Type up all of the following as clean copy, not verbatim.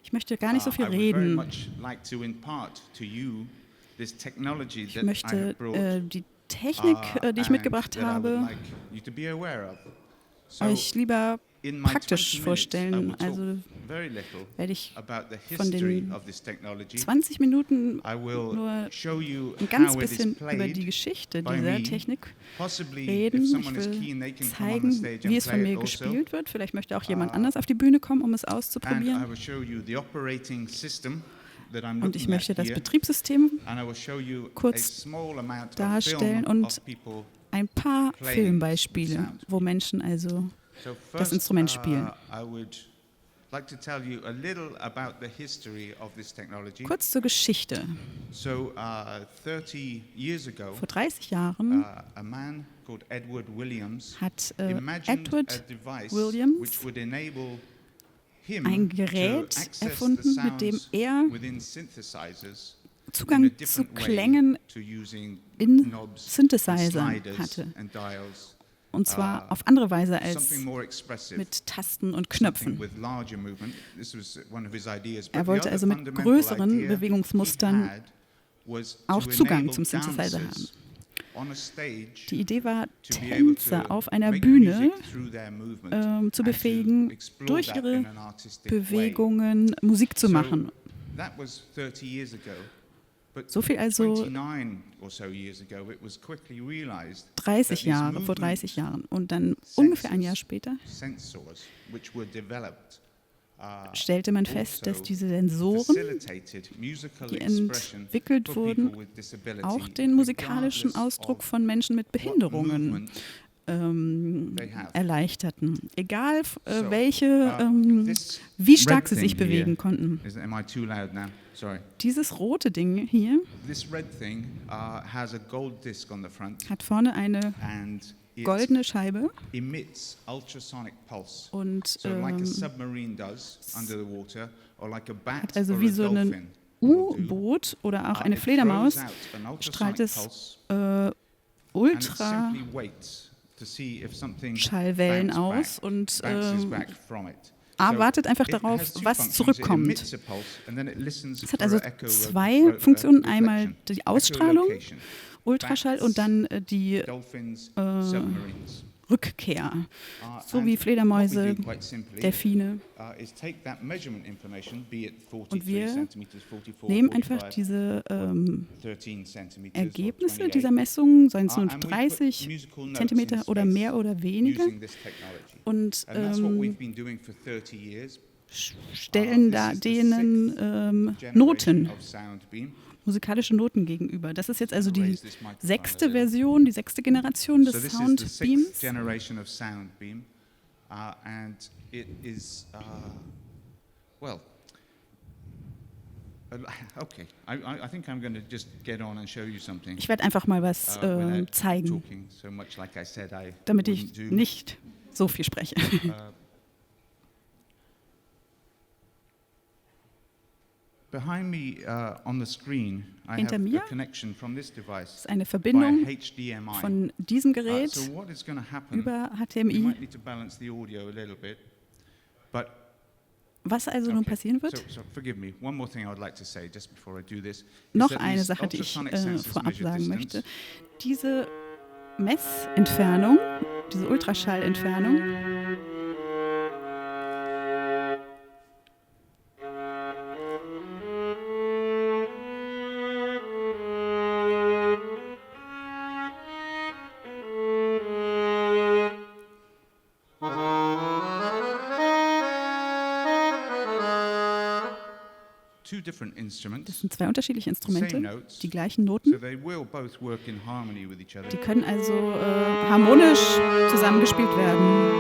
Ich möchte gar nicht so viel reden. Ich möchte die Technik, die ich mitgebracht habe, euch lieber praktisch vorstellen. Also werde ich von den 20 Minuten nur ein ganz bisschen über die Geschichte dieser Technik reden. Ich will zeigen, wie es von mir gespielt wird. Vielleicht möchte auch jemand anders auf die Bühne kommen, um es auszuprobieren. Und ich möchte das Betriebssystem kurz darstellen und ein paar Filmbeispiele, wo Menschen also das Instrument spielen. Kurz zur Geschichte. Vor 30 Jahren hat Edward Williams ein Gerät erfunden, mit dem er Zugang zu Klängen in Synthesizern hatte. Und zwar auf andere Weise als mit Tasten und Knöpfen. Er wollte also mit größeren Bewegungsmustern auch Zugang zum Synthesizer haben. Die Idee war, Tänzer auf einer Bühne zu befähigen, durch ihre Bewegungen Musik zu machen. So viel also 30 Jahre, vor 30 Jahren. Und dann ungefähr ein Jahr später stellte man fest, dass diese Sensoren, die entwickelt wurden, auch den musikalischen Ausdruck von Menschen mit Behinderungen erleichterten. Egal wie stark sie sich bewegen konnten. Dieses rote Ding hier hat vorne eine goldene Scheibe und hat also wie so ein U-Boot oder auch eine Fledermaus, strahlt es Ultraschallwellen aus und wartet einfach darauf, was zurückkommt. Es hat also zwei Funktionen, einmal die Ausstrahlung, Ultraschall und dann die Rückkehr, so wie Fledermäuse, Delfine. Und wir nehmen einfach diese Ergebnisse dieser Messungen, seien es nun 30 Zentimeter oder mehr oder weniger, und stellen da denen Noten, musikalische Noten gegenüber. Das ist jetzt also die 6. Version, die 6. Generation des Soundbeams. Ich werde einfach mal was zeigen, damit ich nicht so viel spreche. Hinter mir ist eine Verbindung von diesem Gerät über HDMI. Was also nun passieren wird? Noch eine Sache, die ich vorab sagen möchte. Diese Messentfernung, diese Ultraschallentfernung, das sind zwei unterschiedliche Instrumente, die gleichen Noten. Die können also harmonisch zusammengespielt werden.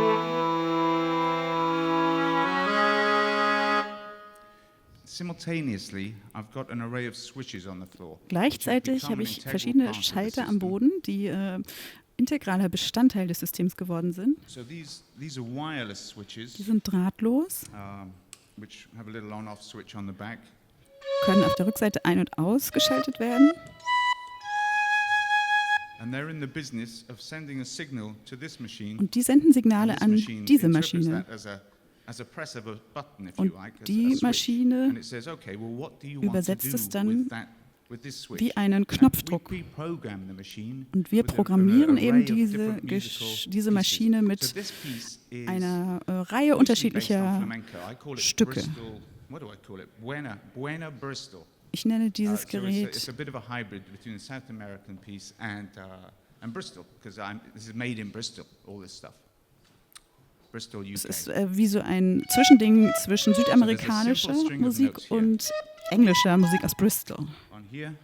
Gleichzeitig habe ich verschiedene Schalter am Boden, die integraler Bestandteil des Systems geworden sind. Die sind drahtlos, können auf der Rückseite ein- und ausgeschaltet werden. Und die senden Signale an diese Maschine. Und die Maschine übersetzt es dann wie einen Knopfdruck. Und wir programmieren eben diese Maschine mit einer Reihe unterschiedlicher Stücke. Ich nenne dieses Gerät Bristol, because this is made in Bristol, all this stuff. Bristol, UK. Es ist wie so ein Zwischending zwischen südamerikanischer Musik und englischer Musik aus Bristol. On here.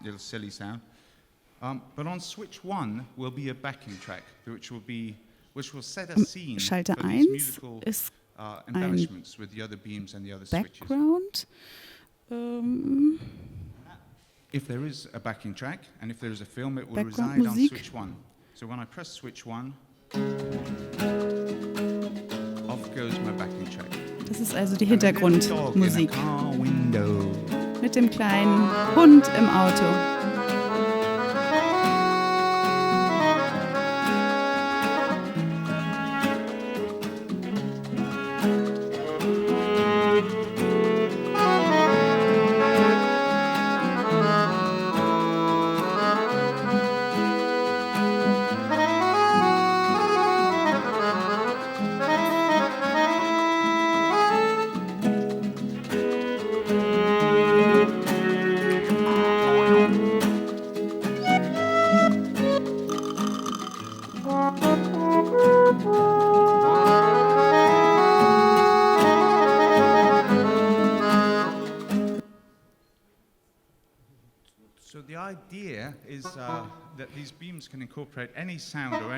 Little silly sound. But on switch 1 will be a backing track, which will set a scene Schalter for these 1 musical ist embellishments with the other beams and the other switches. Background. If there is a backing track and if there is a film, it will reside on switch 1. So when I press switch 1, off goes my backing track. Das ist also die Hintergrundmusik. Mit dem kleinen Hund im Auto.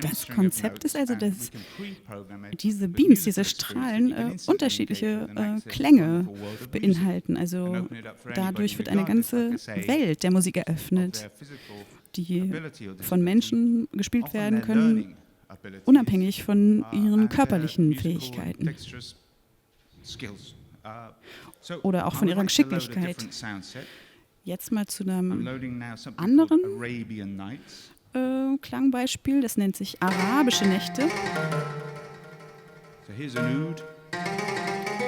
Das Konzept ist also, dass diese Beams, diese Strahlen unterschiedliche Klänge beinhalten. Also dadurch wird eine ganze Welt der Musik eröffnet, die von Menschen gespielt werden können, unabhängig von ihren körperlichen Fähigkeiten oder auch von ihrer Geschicklichkeit. Jetzt mal zu einem anderen Klangbeispiel, das nennt sich arabische Nächte.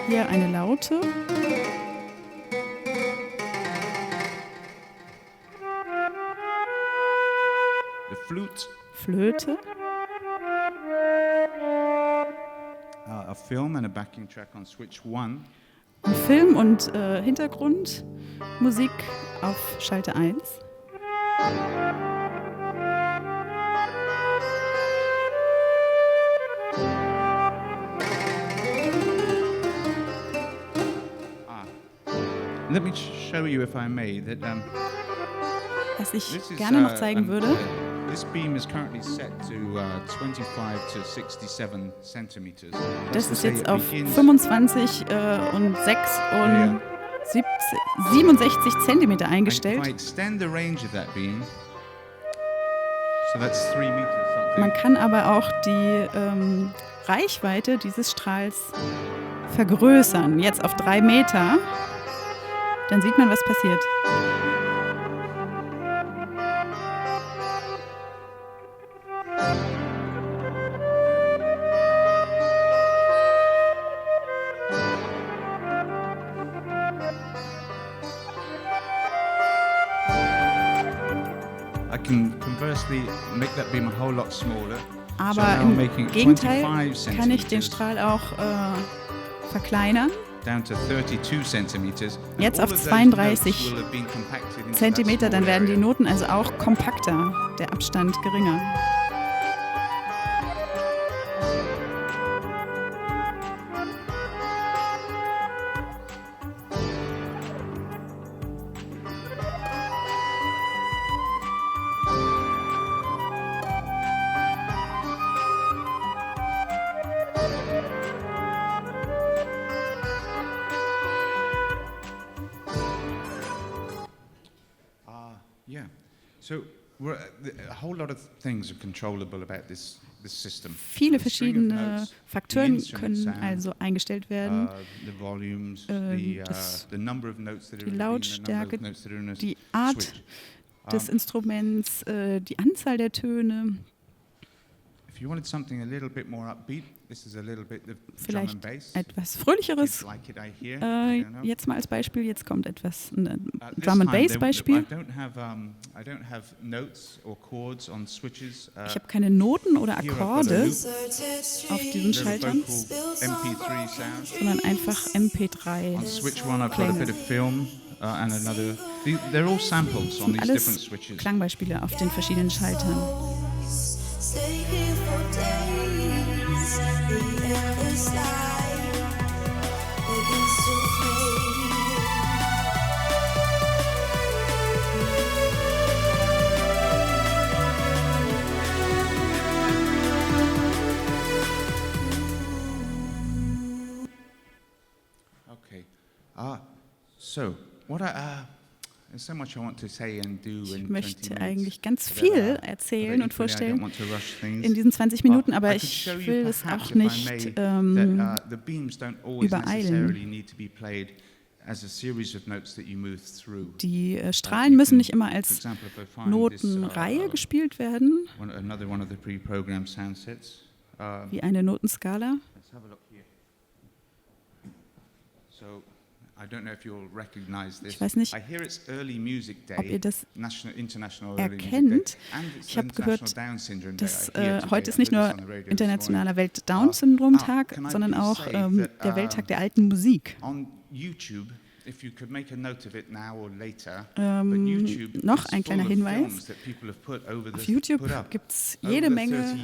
Hier eine Laute. Flöte. A film and a backing track on switch 1. Film und Hintergrundmusik auf Schalter 1. Let me show you, if I may, that was ich gerne noch zeigen würde. This beam is currently set to 25 to 67 centimeters. Das ist jetzt auf 25 und 6 und 67 Zentimeter eingestellt. If I extend the range of that beam, so that's 3 meters something. Man kann aber auch die Reichweite dieses Strahls vergrößern, jetzt auf 3 Meter. Dann sieht man, was passiert. Aber im Gegenteil kann ich den Strahl auch verkleinern. Jetzt auf 32 Zentimeter, dann werden die Noten also auch kompakter, der Abstand geringer. Viele verschiedene Faktoren können also eingestellt werden. Die Lautstärke, die Art des Instruments, die Anzahl der Töne, Vielleicht etwas Fröhlicheres. Jetzt mal als Beispiel, jetzt kommt etwas Drum and Bass Beispiel. Ich habe keine Noten oder Akkorde auf diesen Schaltern, sondern einfach MP3 Klänge. Und alles Klangbeispiele auf den verschiedenen Schaltern. Ich möchte eigentlich ganz viel erzählen und vorstellen in diesen 20 Minuten, aber ich will es auch nicht übereilen. Die Strahlen müssen nicht immer als Notenreihe gespielt werden, wie eine Notenskala. Ich weiß nicht, ob ihr das erkennt. Ich habe gehört, dass heute ist nicht nur Internationaler Welt-Down-Syndrom-Tag, sondern auch der Welttag der alten Musik. Noch ein kleiner Hinweis. Auf YouTube gibt es jede Menge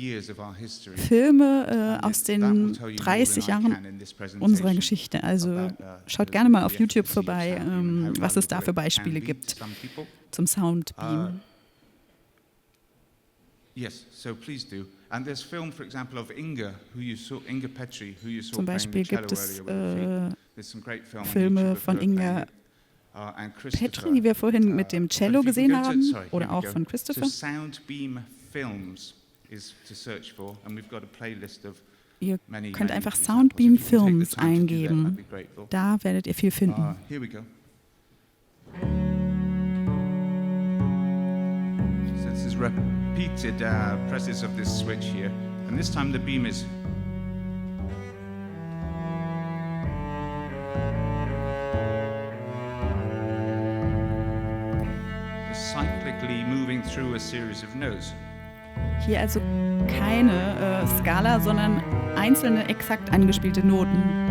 Filme aus den 30 Jahren unserer Geschichte. Also schaut gerne mal auf YouTube vorbei, was es da für Beispiele gibt zum Soundbeam. Yes, so please do. And there's film, for example, of Inga, Inga Petri, who you saw Zum Beispiel gibt es Filme von Inga Petri, die wir vorhin mit dem Cello gesehen haben, oder auch von Christopher. Soundbeam Films is to search for, and we've got a playlist of Ihr könnt einfach Soundbeam Films eingeben. Da werdet ihr viel finden. Here we go. Repeated presses of this switch here, and this time the beam is cyclically moving through a series of notes. Hier also keine Skala, sondern einzelne exakt angespielte Noten.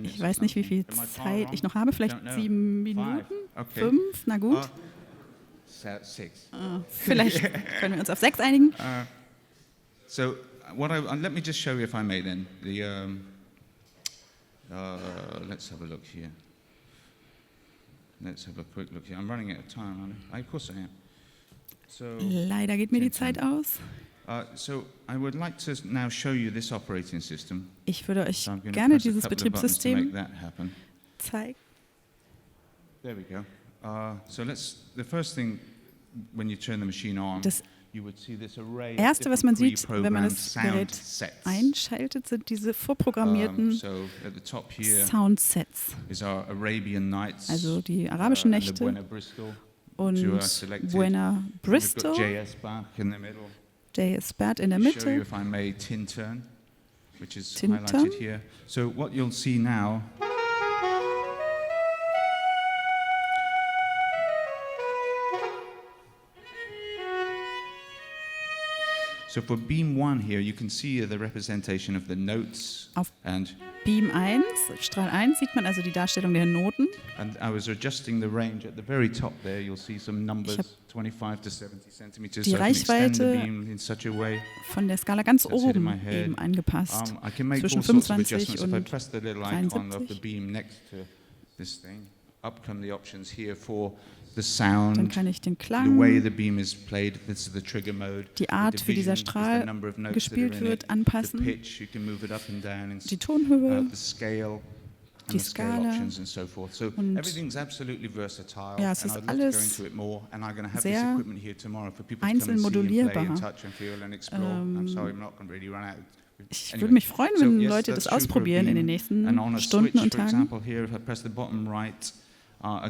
Ich weiß nicht, wie viel Zeit ich noch habe. Vielleicht 7 Minuten? 5? Na gut. 6. Vielleicht können wir uns auf 6 einigen. So, let me just show you, if I may, then. Let's have a look here. Let's have a quick look here. I'm running out of time, aren't I? Of course I am. So, leider geht mir die Zeit aus. So I would like to now show you this operating system. Ich würde euch gerne dieses Betriebssystem zeigen. There we go. So the first thing when you turn the machine on, you would see this array. Erste, was man sieht, wenn man das Gerät einschaltet, sind diese vorprogrammierten Soundsets. Also die arabischen Nächte und Buena Bristol. J.S. Bart in der Mitte. Tintern. So what you'll see now So for beam 1 here, you can see the representation of the notes. Auf Beam 1, Strahl 1, sieht man also die Darstellung der Noten. And I was adjusting the range at the very top there. You'll see some numbers, 25 to 70 centimeters. Die Reichweite von der Skala ganz oben eben angepasst. Zwischen 25 und 73. Dann kann ich den Klang, die Art, wie dieser Strahl gespielt wird, anpassen, die Tonhöhe, die Skala. Und ja, es ist alles sehr einzeln modulierbar. Ich würde mich freuen, wenn Leute das ausprobieren in den nächsten Stunden und Tagen.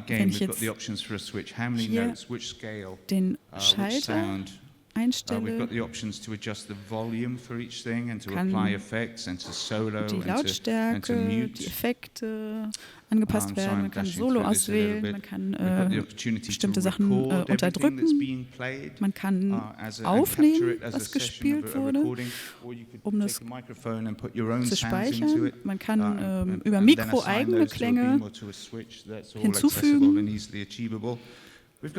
Wenn ich jetzt hier den Schalter einstelle, kann die Lautstärke, die Effekte angepasst werden, man kann Solo auswählen, man kann bestimmte Sachen unterdrücken, man kann aufnehmen, was gespielt wurde, um das zu speichern, man kann über Mikro eigene Klänge hinzufügen. Man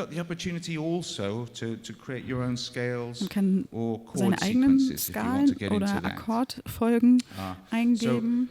kann seine eigenen Skalen oder Akkordfolgen eingeben.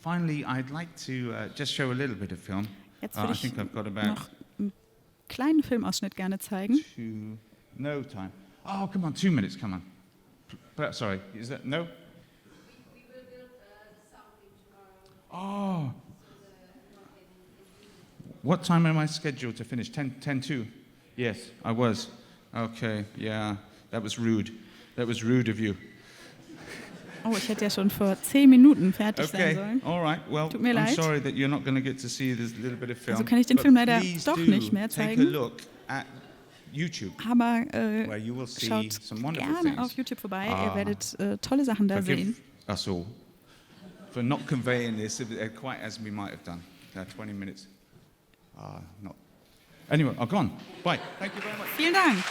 Finally, I'd like to just show a little bit of film. Jetzt würde ich noch einen kleinen Filmausschnitt gerne zeigen. No time. Oh, come on, 2 minutes, come on. Sorry, is that no? We will build the Soundbeam tomorrow. Oh. What time am I scheduled to finish? 10:02? Yes, I was. Okay, yeah, that was rude. That was rude of you. Oh, ich hätte ja schon vor 10 Minuten fertig sein sollen. All right. Well, tut mir leid. I'm sorry that you're not going to get to see this little bit of film. Also kann ich den Film leider doch nicht mehr zeigen. Take a look at YouTube, aber schaut gerne auf YouTube vorbei, ihr werdet tolle Sachen da sehen. Us all for not conveying this quite as we might have done. 20 minutes. Not. Anyway, I've gone. Bye. Thank you very much. Vielen Dank.